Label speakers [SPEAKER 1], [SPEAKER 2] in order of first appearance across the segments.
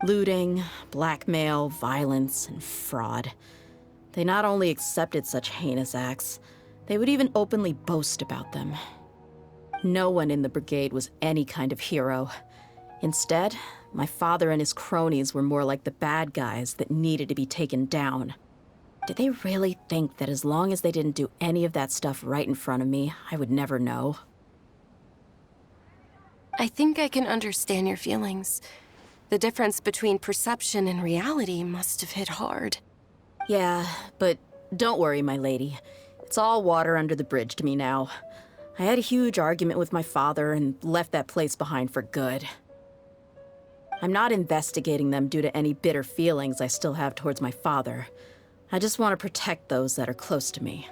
[SPEAKER 1] Looting, blackmail, violence, and fraud. They not only accepted such heinous acts, they would even openly boast about them. No one in the brigade was any kind of hero. Instead, my father and his cronies were more like the bad guys that needed to be taken down. Did they really think that as long as they didn't do any of that stuff right in front of me, I would never know?
[SPEAKER 2] I think I can understand your feelings. The difference between perception and reality must have hit hard.
[SPEAKER 1] Yeah, but don't worry, my lady. It's all water under the bridge to me now. I had a huge argument with my father and left that place behind for good. I'm not investigating them due to any bitter feelings I still have towards my father. I just want to protect those that are close to me.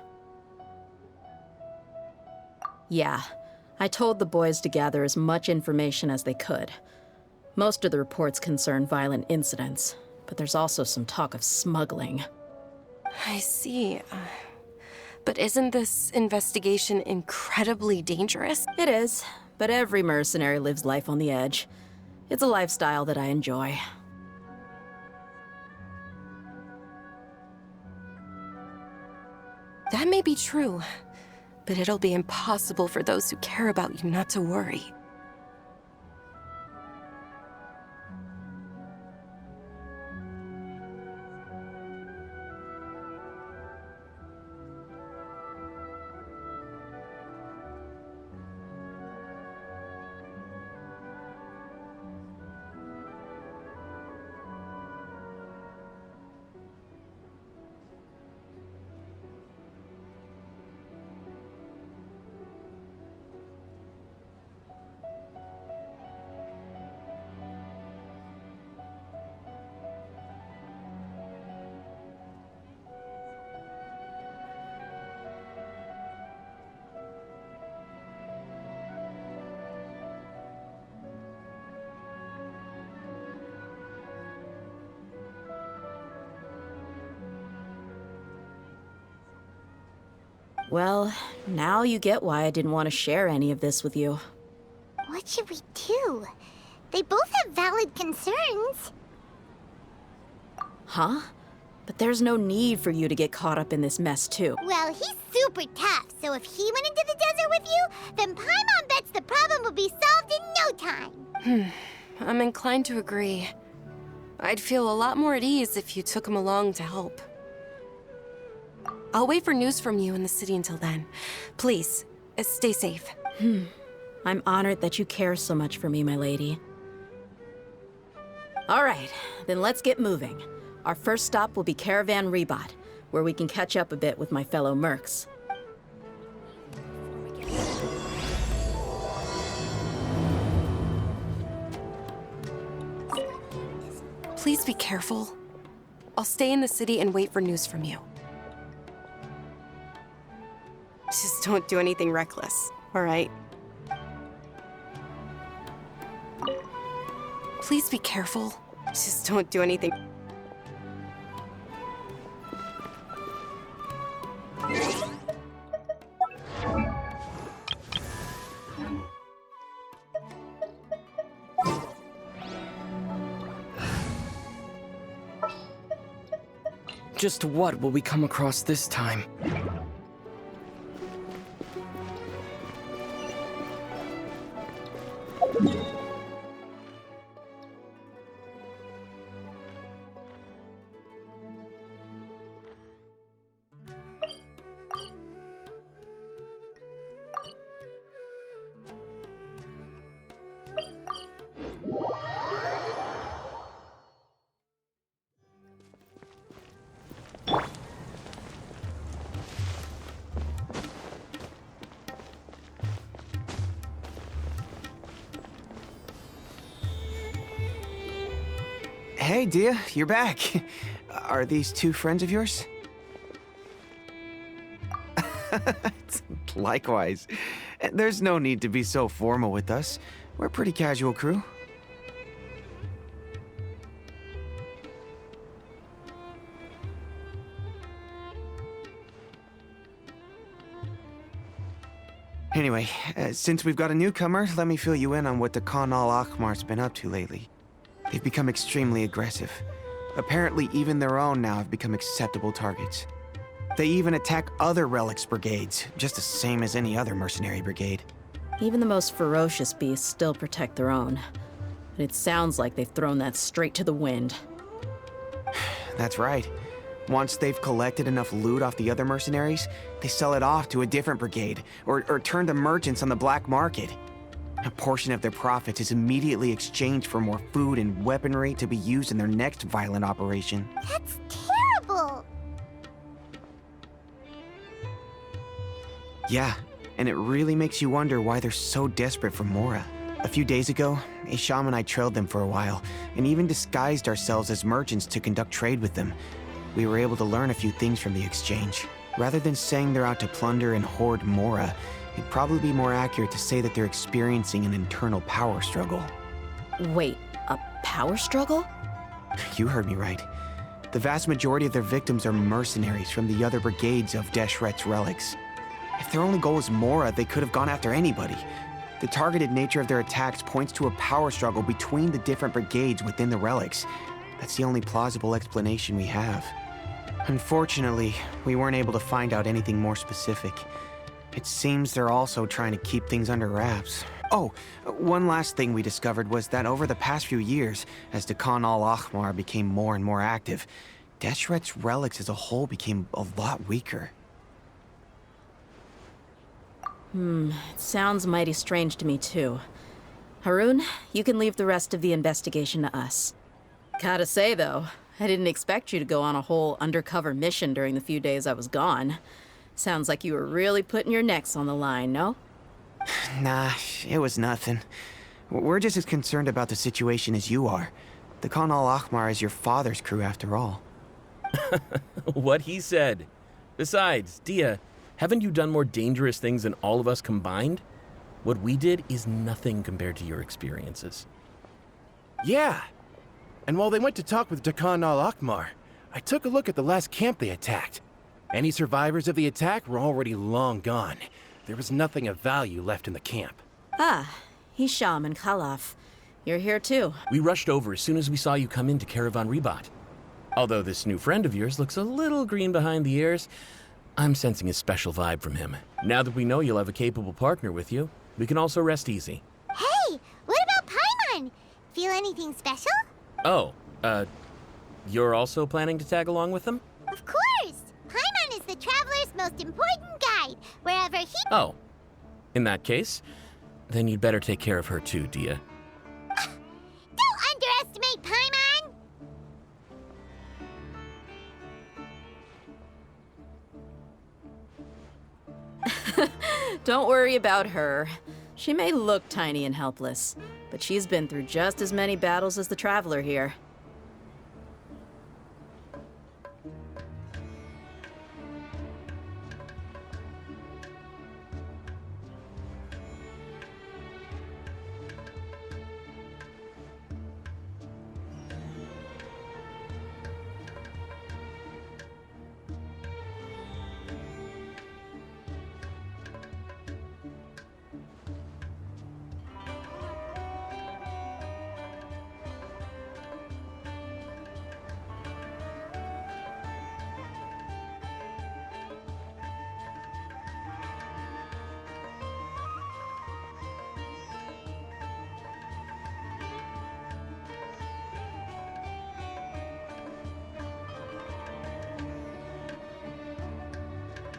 [SPEAKER 1] Yeah, I told the boys to gather as much information as they could. Most of the reports concern violent incidents, but there's also some talk of smuggling.
[SPEAKER 2] I see. But isn't this investigation incredibly dangerous?
[SPEAKER 1] It is, but every mercenary lives life on the edge. It's a lifestyle that I enjoy.
[SPEAKER 2] That may be true, but it'll be impossible for those who care about you not to worry.
[SPEAKER 1] Well, now you get why I didn't want to share any of this with you.
[SPEAKER 3] What should we do? They both have valid concerns.
[SPEAKER 1] Huh? But there's no need for you to get caught up in this mess, too.
[SPEAKER 3] Well, he's super tough, so if he went into the desert with you, then Paimon bets the problem will be solved in no time.
[SPEAKER 2] I'm inclined to agree. I'd feel a lot more at ease if you took him along to help. I'll wait for news from you in the city until then. Please, stay safe.
[SPEAKER 1] I'm honored that you care so much for me, my lady. All right, then let's get moving. Our first stop will be Caravan Rebot, where we can catch up a bit with my fellow mercs.
[SPEAKER 2] Please be careful. I'll stay in the city and wait for news from you. Just don't do anything reckless, all right? Please be careful. Just don't do anything.
[SPEAKER 4] Just what will we come across this time?
[SPEAKER 5] Hey, Dehya, you're back. Are these two friends of yours? Likewise. There's no need to be so formal with us. We're a pretty casual crew. Anyway, since we've got a newcomer, let me fill you in on what the Khan al-Ahmar's been up to lately. They've become extremely aggressive. Apparently, even their own now have become acceptable targets. They even attack other relics brigades, just the same as any other mercenary brigade.
[SPEAKER 1] Even the most ferocious beasts still protect their own. And it sounds like they've thrown that straight to the wind.
[SPEAKER 5] That's right. Once they've collected enough loot off the other mercenaries, they sell it off to a different brigade, or turn to merchants on the black market. A portion of their profits is immediately exchanged for more food and weaponry to be used in their next violent operation.
[SPEAKER 3] That's terrible!
[SPEAKER 5] Yeah, and it really makes you wonder why they're so desperate for Mora. A few days ago, a shaman and I trailed them for a while, and even disguised ourselves as merchants to conduct trade with them. We were able to learn a few things from the exchange. Rather than saying they're out to plunder and hoard Mora, it'd probably be more accurate to say that they're experiencing an internal power struggle.
[SPEAKER 1] Wait, a power struggle?
[SPEAKER 5] You heard me right. The vast majority of their victims are mercenaries from the other brigades of Deshret's relics. If their only goal was Mora, they could have gone after anybody. The targeted nature of their attacks points to a power struggle between the different brigades within the relics. That's the only plausible explanation we have. Unfortunately, we weren't able to find out anything more specific. It seems they're also trying to keep things under wraps. Oh, one last thing we discovered was that over the past few years, as the Khan al-Ahmar became more and more active, Deshret's relics as a whole became a lot weaker.
[SPEAKER 1] It sounds mighty strange to me, too. Harun, you can leave the rest of the investigation to us. Gotta say, though, I didn't expect you to go on a whole undercover mission during the few days I was gone. Sounds like you were really putting your necks on the line, no?
[SPEAKER 5] Nah, it was nothing. We're just as concerned about the situation as you are. The Khan al-Ahmar is your father's crew, after all.
[SPEAKER 6] What he said. Besides, Dehya, haven't you done more dangerous things than all of us combined? What we did is nothing compared to your experiences.
[SPEAKER 7] Yeah. And while they went to talk with Khan al-Ahmar, I took a look at the last camp they attacked. Any survivors of the attack were already long gone. There was nothing of value left in the camp.
[SPEAKER 1] Ah, Hisham and Khalaf. You're here too.
[SPEAKER 6] We rushed over as soon as we saw you come into Caravan Ribat. Although this new friend of yours looks a little green behind the ears, I'm sensing a special vibe from him. Now that we know you'll have a capable partner with you, we can also rest easy.
[SPEAKER 3] Hey, what about Paimon? Feel anything special?
[SPEAKER 6] Oh, you're also planning to tag along with them?
[SPEAKER 3] Of course! Paimon is the traveler's most important guide, wherever he—
[SPEAKER 6] Oh, in that case, then you'd better take care of her too, Dehya.
[SPEAKER 3] Don't underestimate Paimon!
[SPEAKER 1] Don't worry about her. She may look tiny and helpless, but she's been through just as many battles as the Traveler here.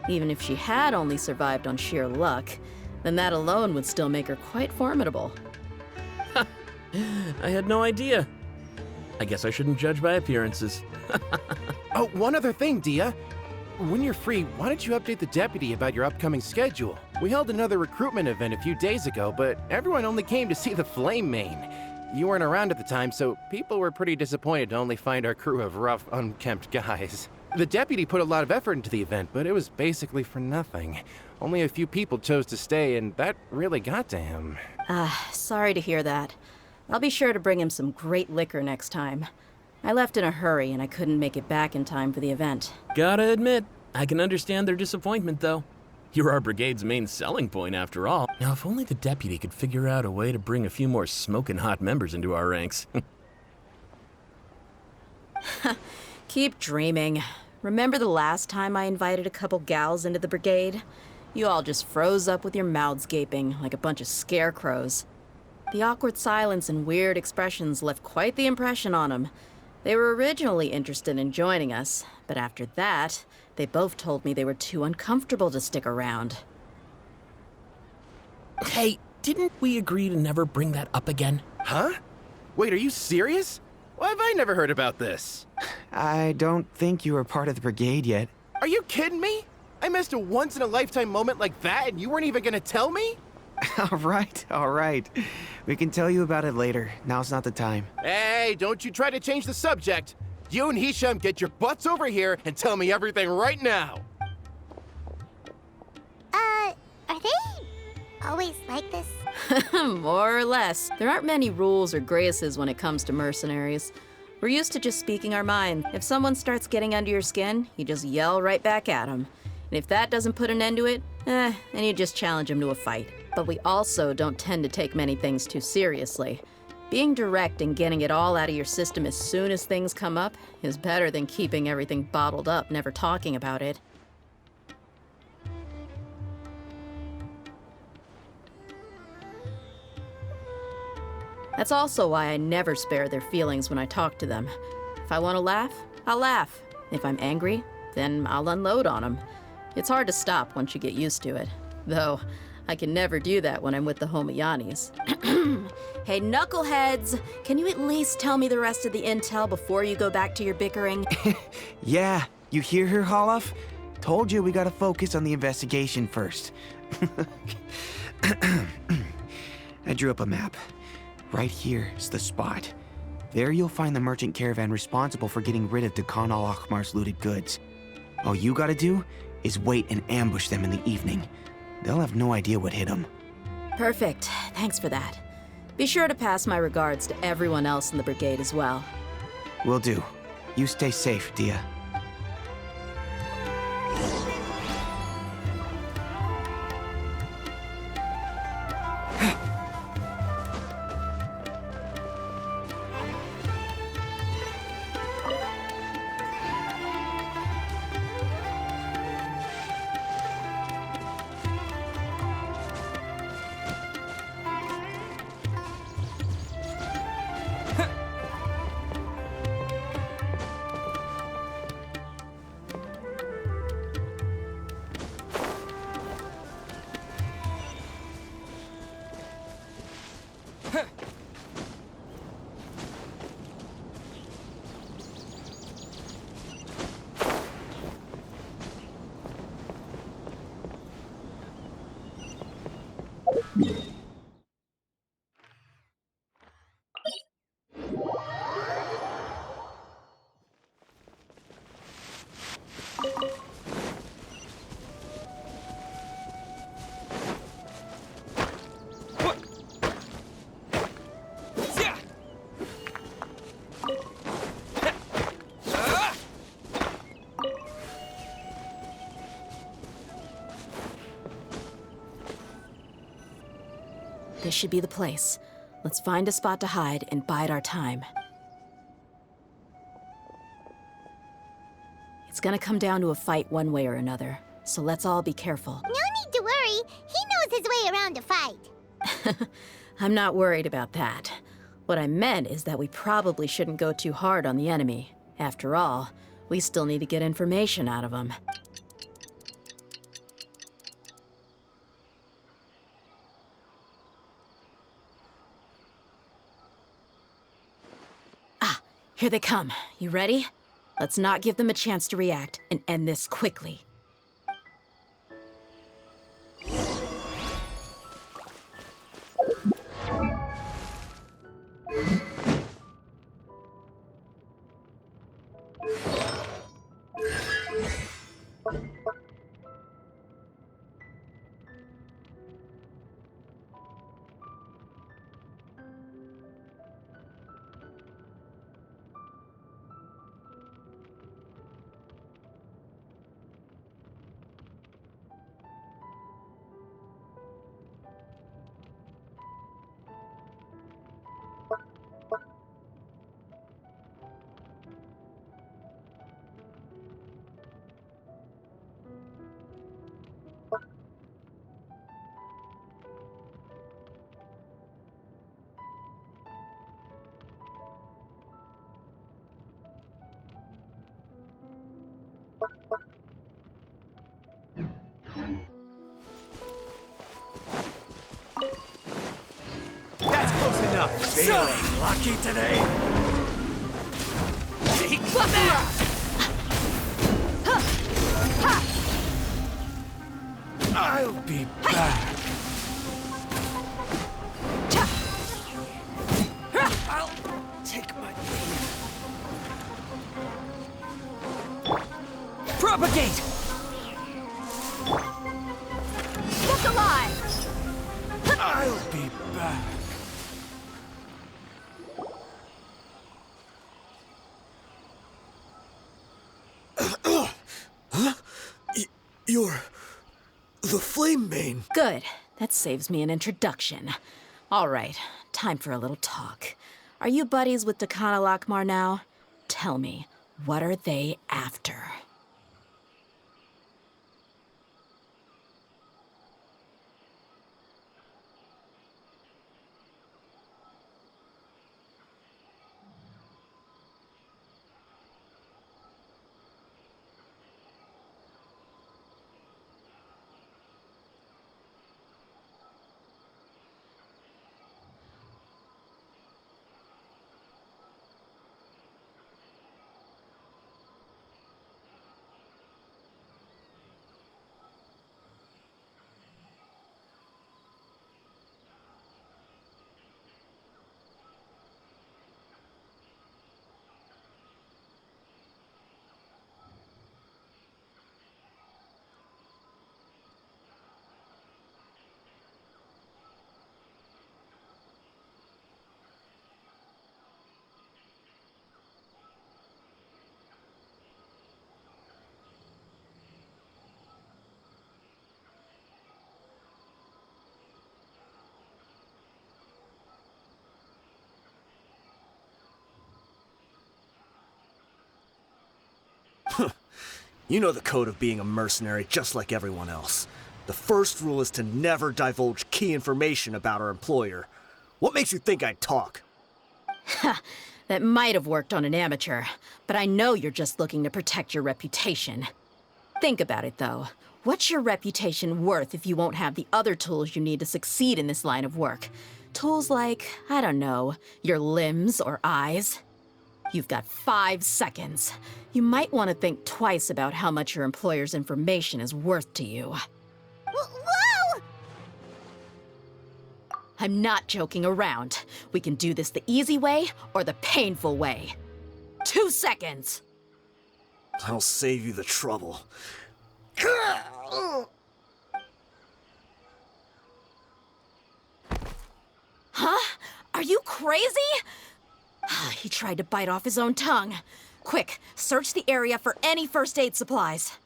[SPEAKER 1] Even if she had only survived on sheer luck, then that alone would still make her quite formidable.
[SPEAKER 6] I had no idea. I guess I shouldn't judge by appearances.
[SPEAKER 7] Oh, one other thing, Dehya. When you're free, why don't you update the deputy about your upcoming schedule? We held another recruitment event a few days ago, but everyone only came to see the Flame Main. You weren't around at the time, so people were pretty disappointed to only find our crew of rough, unkempt guys. The deputy put a lot of effort into the event, but it was basically for nothing. Only a few people chose to stay, and that really got to him.
[SPEAKER 1] Sorry to hear that. I'll be sure to bring him some great liquor next time. I left in a hurry and I couldn't make it back in time for the event.
[SPEAKER 6] Gotta admit, I can understand their disappointment, though. You're our brigade's main selling point, after all. Now, if only the deputy could figure out a way to bring a few more smoking hot members into our ranks.
[SPEAKER 1] Keep dreaming. Remember the last time I invited a couple gals into the brigade? You all just froze up with your mouths gaping like a bunch of scarecrows. The awkward silence and weird expressions left quite the impression on them. They were originally interested in joining us, but after that, they both told me they were too uncomfortable to stick around.
[SPEAKER 6] Hey, didn't we agree to never bring that up again?
[SPEAKER 7] Huh? Wait, are you serious? Why have I never heard about this?
[SPEAKER 5] I don't think you were part of the brigade yet.
[SPEAKER 7] Are you kidding me? I missed a once-in-a-lifetime moment like that and you weren't even gonna tell me?
[SPEAKER 5] All right. We can tell you about it later. Now's not the time.
[SPEAKER 7] Hey, don't you try to change the subject. You and Hisham get your butts over here and tell me everything right now.
[SPEAKER 3] Are they always like this?
[SPEAKER 1] More or less. There aren't many rules or graces when it comes to mercenaries. We're used to just speaking our mind. If someone starts getting under your skin, you just yell right back at them. And if that doesn't put an end to it, then you just challenge them to a fight. But we also don't tend to take many things too seriously. Being direct and getting it all out of your system as soon as things come up is better than keeping everything bottled up, never talking about it. That's also why I never spare their feelings when I talk to them. If I want to laugh, I'll laugh. If I'm angry, then I'll unload on them. It's hard to stop once you get used to it. Though, I can never do that when I'm with the Homayanis. Hey, knuckleheads! Can you at least tell me the rest of the intel before you go back to your bickering?
[SPEAKER 5] Yeah, you hear her, Holloff? Told you we gotta focus on the investigation first. I drew up a map. Right here is the spot. There you'll find the merchant caravan responsible for getting rid of Dukan al-Akhmar's looted goods. All you gotta do is wait and ambush them in the evening. They'll have no idea what hit them.
[SPEAKER 1] Perfect. Thanks for that. Be sure to pass my regards to everyone else in the brigade as well.
[SPEAKER 5] Will do. You stay safe, Dehya.
[SPEAKER 1] This should be the place. Let's find a spot to hide and bide our time. It's gonna come down to a fight one way or another, so let's all be careful.
[SPEAKER 3] No need to worry. He knows his way around a fight.
[SPEAKER 1] I'm not worried about that. What I meant is that we probably shouldn't go too hard on the enemy. After all, we still need to get information out of them. Here they come. You ready? Let's not give them a chance to react and end this quickly.
[SPEAKER 8] That's close enough. Feeling lucky today? I'll be back. I'll take my leave. Propagate!
[SPEAKER 1] Look alive!
[SPEAKER 8] I'll be back. You're the Flame Mane.
[SPEAKER 1] Good. That saves me an introduction. All right, time for a little talk. Are you buddies with Dakana Lakmar now? Tell me, what are they after?
[SPEAKER 8] You know the code of being a mercenary just like everyone else. The first rule is to never divulge key information about our employer. What makes you think I'd talk?
[SPEAKER 1] That might have worked on an amateur, but I know you're just looking to protect your reputation. Think about it, though. What's your reputation worth if you won't have the other tools you need to succeed in this line of work? Tools like, I don't know, your limbs or eyes? You've got 5 seconds. You might want to think twice about how much your employer's information is worth to you.
[SPEAKER 3] Whoa!
[SPEAKER 1] I'm not joking around. We can do this the easy way or the painful way. 2 seconds!
[SPEAKER 8] I'll save you the trouble.
[SPEAKER 1] Huh? Are you crazy? He tried to bite off his own tongue. Quick, search the area for any first aid supplies.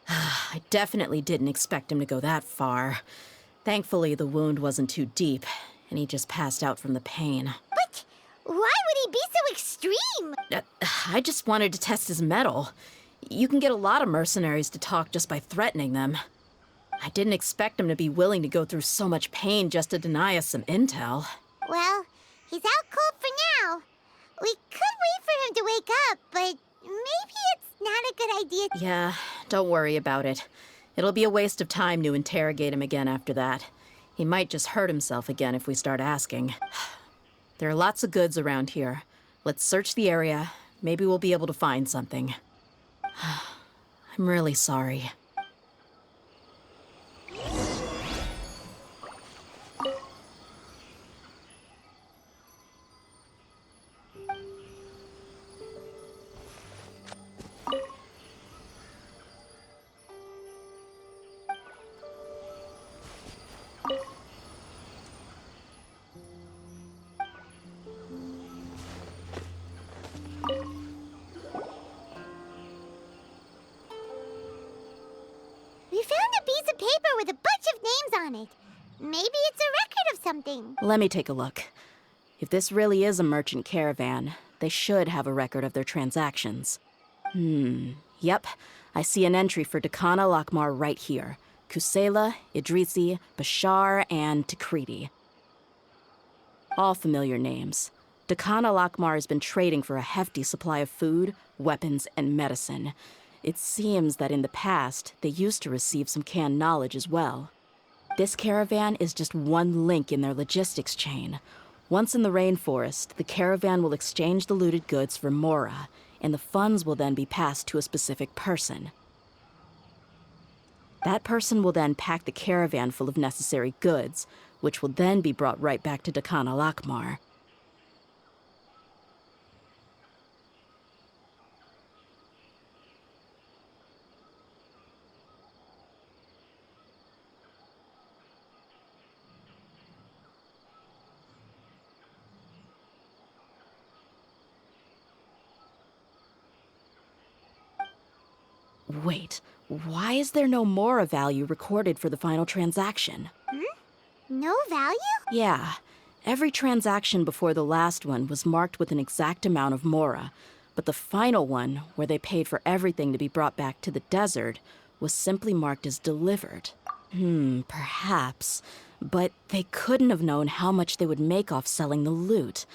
[SPEAKER 1] I definitely didn't expect him to go that far. Thankfully, the wound wasn't too deep, and he just passed out from the pain.
[SPEAKER 3] But why would he be so extreme?
[SPEAKER 1] I just wanted to test his mettle. You can get a lot of mercenaries to talk just by threatening them. I didn't expect him to be willing to go through so much pain just to deny us some intel.
[SPEAKER 3] Well, he's out cold for now. We could wait for him to wake up, but maybe it's not a good idea.
[SPEAKER 1] Yeah, don't worry about it. It'll be a waste of time to interrogate him again after that. He might just hurt himself again if we start asking. There are lots of goods around here. Let's search the area. Maybe we'll be able to find something. I'm really sorry.
[SPEAKER 3] We found a piece of paper with a bunch of names on it. Maybe it's a record of something.
[SPEAKER 1] Let me take a look. If this really is a merchant caravan, they should have a record of their transactions. Yep. I see an entry for Dakana Lakmar right here. Kusela, Idrisi, Bashar, and Takriti. All familiar names. Dakhan al-Akmar has been trading for a hefty supply of food, weapons, and medicine. It seems that in the past, they used to receive some canned knowledge as well. This caravan is just one link in their logistics chain. Once in the rainforest, the caravan will exchange the looted goods for Mora, and the funds will then be passed to a specific person. That person will then pack the caravan full of necessary goods, which will then be brought right back to Dakhan al-Akmar. Wait, why is there no Mora value recorded for the final transaction?
[SPEAKER 3] No value?
[SPEAKER 1] Yeah, every transaction before the last one was marked with an exact amount of Mora, but the final one, where they paid for everything to be brought back to the desert, was simply marked as delivered. Perhaps. But they couldn't have known how much they would make off selling the loot.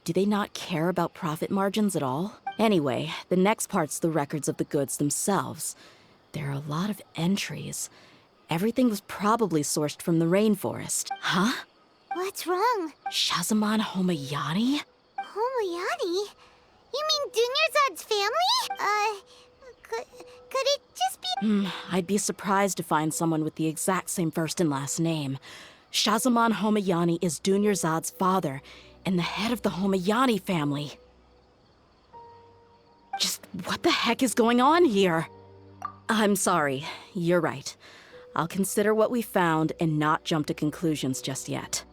[SPEAKER 1] Do they not care about profit margins at all? Anyway, the next part's the records of the goods themselves. There are a lot of entries. Everything was probably sourced from the rainforest. Huh?
[SPEAKER 3] What's wrong?
[SPEAKER 1] Shahzaman Homayani?
[SPEAKER 3] Homayani? You mean Dunyazard's family? Could it just be...
[SPEAKER 1] I'd be surprised to find someone with the exact same first and last name. Shahzaman Homayani is Dunyazard's father, and the head of the Homayani family. Just what the heck is going on here? I'm sorry, you're right. I'll consider what we found and not jump to conclusions just yet.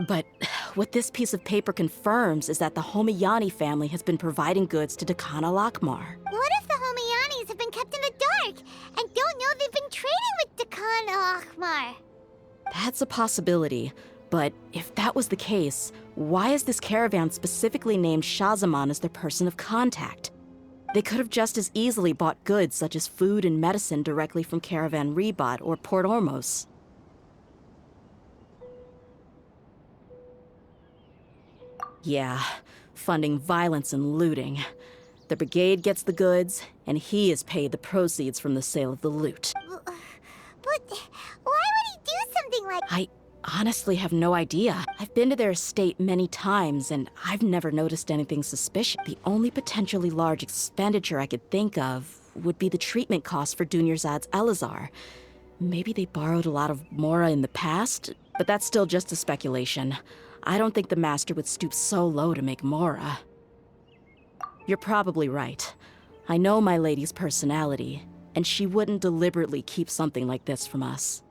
[SPEAKER 1] But what this piece of paper confirms is that the Homayani family has been providing goods to Dakhan al-Akmar.
[SPEAKER 3] What if the Homayanis have been kept in the dark and don't know they've been trading with Dakhan al-Akmar?
[SPEAKER 1] That's a possibility, but if that was the case, why is this caravan specifically named Shahzaman as their person of contact? They could have just as easily bought goods such as food and medicine directly from Caravan Ribat or Port Ormos. Yeah, funding violence and looting. The brigade gets the goods, and he is paid the proceeds from the sale of the loot.
[SPEAKER 3] But why would he do something like...
[SPEAKER 1] I honestly have no idea. I've been to their estate many times, and I've never noticed anything suspicious. The only potentially large expenditure I could think of would be the treatment costs for Dunyazad's Elazar. Maybe they borrowed a lot of Mora in the past, but that's still just a speculation. I don't think the Master would stoop so low to make Mora. You're probably right. I know my lady's personality, and she wouldn't deliberately keep something like this from us.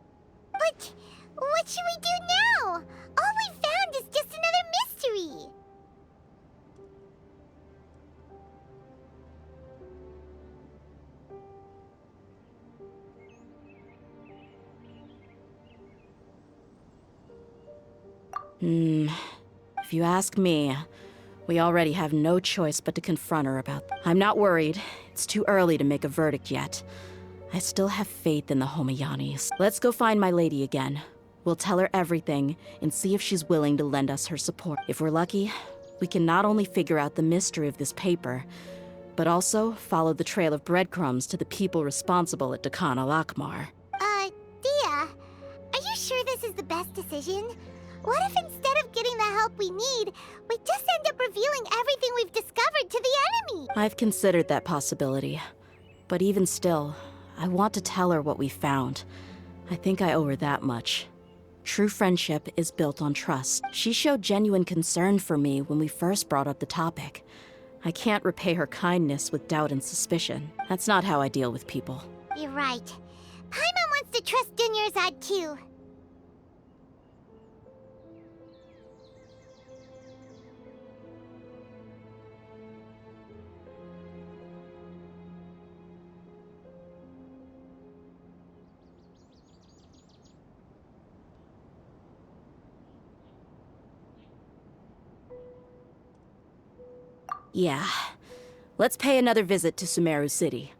[SPEAKER 3] But what should we do now? All we found is just another mystery.
[SPEAKER 1] If you ask me, we already have no choice but to confront her about I'm not worried. It's too early to make a verdict yet. I still have faith in the Homayanis. Let's go find my lady again. We'll tell her everything and see if she's willing to lend us her support. If we're lucky, we can not only figure out the mystery of this paper, but also follow the trail of breadcrumbs to the people responsible at Dakan al-Akmar.
[SPEAKER 3] Dehya, are you sure this is the best decision? What if instead of getting the help we need, we just end up revealing everything we've discovered to the enemy?
[SPEAKER 1] I've considered that possibility. But even still, I want to tell her what we found. I think I owe her that much. True friendship is built on trust. She showed genuine concern for me when we first brought up the topic. I can't repay her kindness with doubt and suspicion. That's not how I deal with people.
[SPEAKER 3] You're right. Paimon wants to trust Dunyazard too.
[SPEAKER 1] Yeah. Let's pay another visit to Sumeru City.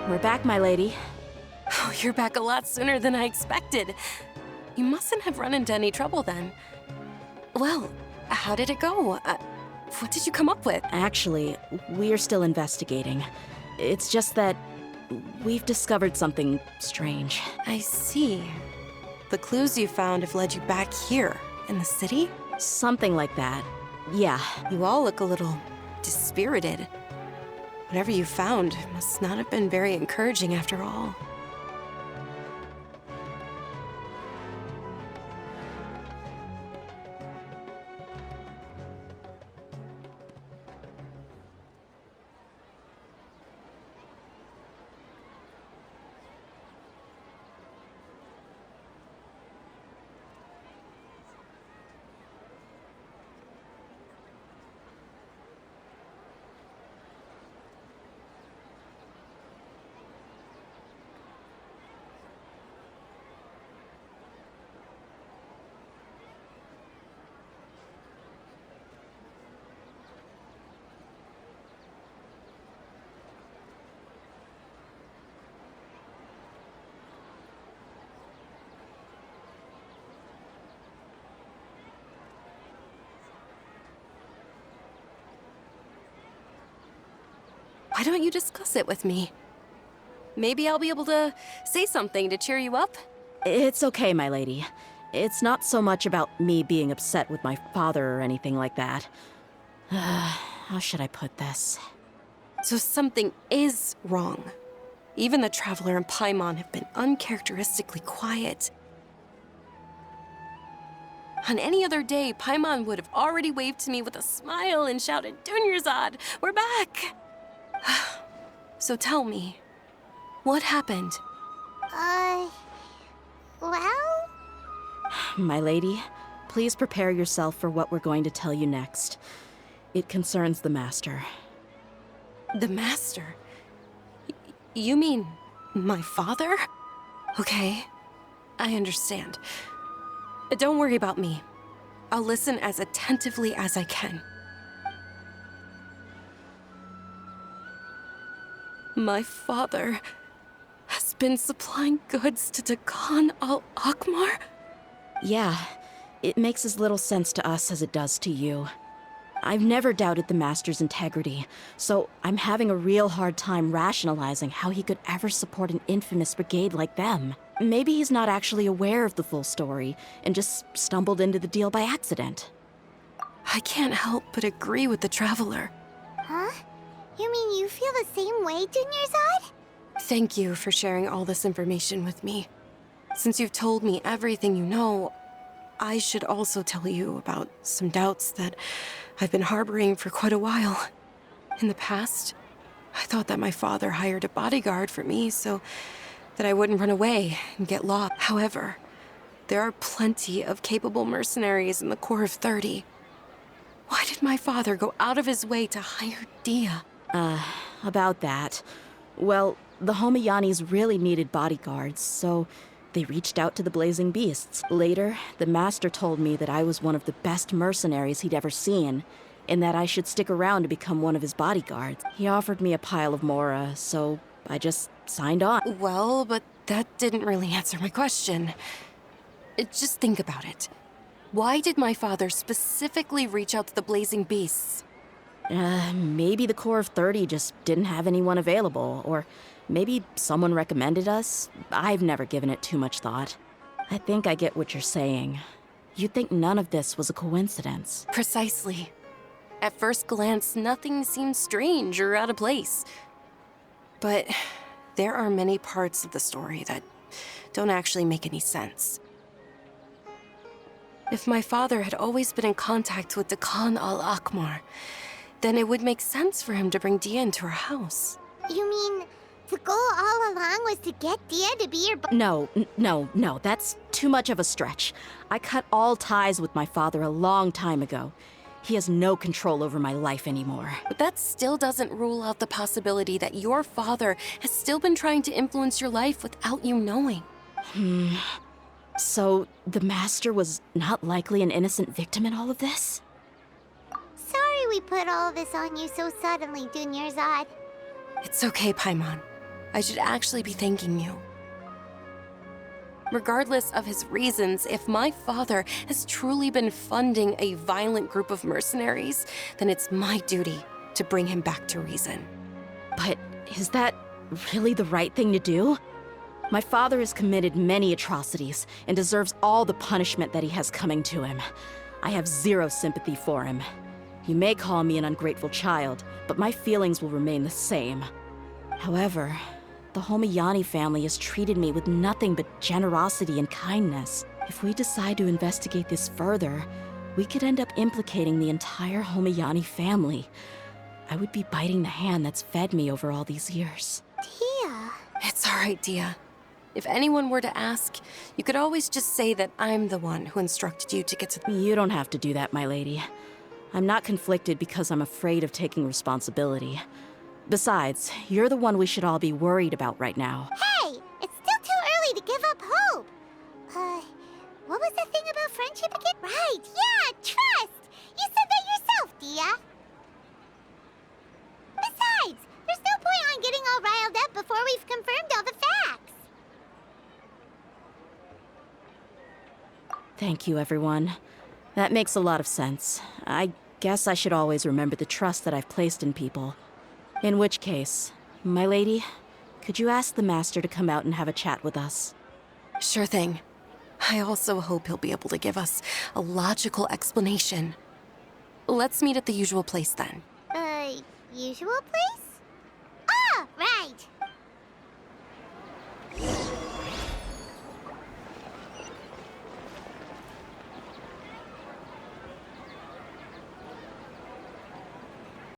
[SPEAKER 1] We're back, my lady.
[SPEAKER 2] Oh, you're back a lot sooner than I expected. You mustn't have run into any trouble then. Well, how did it go? What did you come up with?
[SPEAKER 1] Actually, we are still investigating. It's just that we've discovered something strange.
[SPEAKER 2] I see. The clues you found have led you back here, in the city?
[SPEAKER 1] Something like that. Yeah.
[SPEAKER 2] You all look a little dispirited. Whatever you found must not have been very encouraging after all. Why don't you discuss it with me? Maybe I'll be able to say something to cheer you up?
[SPEAKER 1] It's okay, my lady. It's not so much about me being upset with my father or anything like that. How should I put this?
[SPEAKER 2] So something is wrong. Even the Traveler and Paimon have been uncharacteristically quiet. On any other day, Paimon would have already waved to me with a smile and shouted, "Dunyazard, we're back!" So tell me, what happened?
[SPEAKER 3] Well?
[SPEAKER 1] My lady, please prepare yourself for what we're going to tell you next. It concerns the Master.
[SPEAKER 2] The Master? You mean my father? Okay, I understand. Don't worry about me. I'll listen as attentively as I can. My father has been supplying goods to Dakan al-Akmar?
[SPEAKER 1] Yeah, it makes as little sense to us as it does to you. I've never doubted the Master's integrity, so I'm having a real hard time rationalizing how he could ever support an infamous brigade like them. Maybe he's not actually aware of the full story and just stumbled into the deal by accident.
[SPEAKER 2] I can't help but agree with the Traveler.
[SPEAKER 3] Huh? You mean you feel the same way, Dunyazard?
[SPEAKER 2] Thank you for sharing all this information with me. Since you've told me everything you know, I should also tell you about some doubts that I've been harboring for quite a while. In the past, I thought that my father hired a bodyguard for me so that I wouldn't run away and get lost. However, there are plenty of capable mercenaries in the Corps of 30. Why did my father go out of his way to hire Dehya?
[SPEAKER 1] About that. Well, the Homayanis really needed bodyguards, so they reached out to the Blazing Beasts. Later, the Master told me that I was one of the best mercenaries he'd ever seen, and that I should stick around to become one of his bodyguards. He offered me a pile of mora, so I just signed on.
[SPEAKER 2] Well, but that didn't really answer my question. Just think about it. Why did my father specifically reach out to the Blazing Beasts?
[SPEAKER 1] Maybe the Corps of 30 just didn't have anyone available, or maybe someone recommended us. I've never given it too much thought. I think I get what you're saying. You'd think none of this was a coincidence.
[SPEAKER 2] Precisely. At first glance, nothing seems strange or out of place. But there are many parts of the story that don't actually make any sense. If my father had always been in contact with Dakan al-Akmar, then it would make sense for him to bring Dehya into our house.
[SPEAKER 3] You mean the goal all along was to get Dehya to be your
[SPEAKER 1] No, that's too much of a stretch. I cut all ties with my father a long time ago. He has no control over my life anymore.
[SPEAKER 2] But that still doesn't rule out the possibility that your father has still been trying to influence your life without you knowing.
[SPEAKER 1] So, the Master was not likely an innocent victim in all of this?
[SPEAKER 3] Sorry we put all this on you so suddenly, Dunyazard.
[SPEAKER 2] It's okay, Paimon. I should actually be thanking you. Regardless of his reasons, if my father has truly been funding a violent group of mercenaries, then it's my duty to bring him back to reason.
[SPEAKER 1] But is that really the right thing to do? My father has committed many atrocities and deserves all the punishment that he has coming to him. I have zero sympathy for him. You may call me an ungrateful child, but my feelings will remain the same. However, the Homayani family has treated me with nothing but generosity and kindness. If we decide to investigate this further, we could end up implicating the entire Homayani family. I would be biting the hand that's fed me over all these years.
[SPEAKER 3] Dehya.
[SPEAKER 2] It's all right, Dehya. If anyone were to ask, you could always just say that I'm the one who instructed you to get to the...
[SPEAKER 1] You don't have to do that, my lady. I'm not conflicted because I'm afraid of taking responsibility. Besides, you're the one we should all be worried about right now.
[SPEAKER 3] Hey, it's still too early to give up hope. What was that thing about friendship again? Right, yeah, trust. You said that yourself, Dehya. Besides, there's no point on getting all riled up before we've confirmed all the facts.
[SPEAKER 1] Thank you, everyone. That makes a lot of sense. I guess I should always remember the trust that I've placed in people. In which case, my lady, could you ask the Master to come out and have a chat with us?
[SPEAKER 2] Sure thing. I also hope he'll be able to give us a logical explanation. Let's meet at the usual place then.
[SPEAKER 3] Usual place?